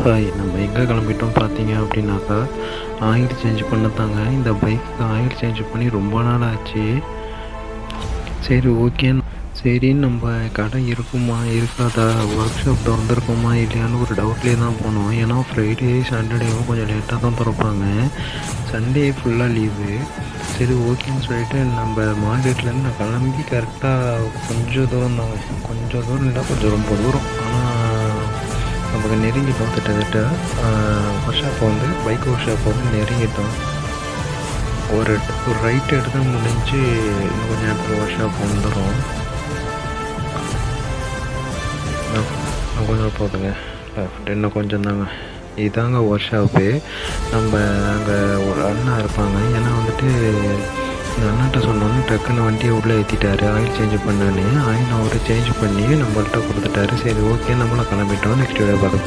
Hi, நம்ம எங்கே கிளம்பிட்டோம் பார்த்தீங்க அப்படின்னாக்கா, ஆயில் சேஞ்ச் பண்ணத்தாங்க. இந்த பைக்குக்கு ஆயில் சேஞ்ச் பண்ணி ரொம்ப நாள் ஆச்சு. சரி, ஓகேன்னு சரின்னு நம்ம கடை இருக்குமா இருக்காதா, ஒர்க் ஷாப் திறந்துருக்குமா இல்லையான்னு ஒரு டவுட்லேயே தான் போனோம். ஏன்னா ஃப்ரைடே சாட்டர்டேவும் கொஞ்சம் லேட்டாக தான் திறப்பாங்க. சண்டே ஃபுல்லாக லீவு. சரி, ஓகேன்னு சொல்லிட்டு நம்ம மார்க்கெட்லேருந்து நான் கிளம்பி கரெக்டாக கொஞ்சம் தூரம் தாங்க, கொஞ்சம் தூரம் இல்லை, கொஞ்சம் ரொம்ப தூரம். ஆனால் நமக்கு நெருங்கிட்டோம். கிட்டத்தட்ட ஒர்க் ஷாப்பை வந்து பைக் ஒர்க் ஷாப்பை வந்து நெருங்கிட்டோம். ஒரு ஒரு ரைட் எடுத்து முடிஞ்சு இன்னும் கொஞ்சம் நேரத்தில் ஒர்க் ஷாப் வந்துடும். இன்னும் கொஞ்சம் போதுங்க, லெஃப்ட் இன்னும் கொஞ்சம் தாங்க. இதாங்க ஒர்க் ஷாப்பு. நம்ம அங்கே ஒரு அண்ணா இருப்பாங்க. ஏன்னா வந்துட்டு இந்த அண்ணாட்ட சொன்னோன்னே டக்குன்னு வண்டியை உள்ளே ஏற்றிட்டாரு. ஆயில் சேஞ்ச் பண்ணானே ஆயில் அவரு சேஞ்ச் பண்ணி நம்மள்கிட்ட கொடுத்துட்டாரு. சரி, ஓகே, நம்மளும் கிளம்பிட்டோம். நெக்ஸ்ட் வீடியோ பார்க்க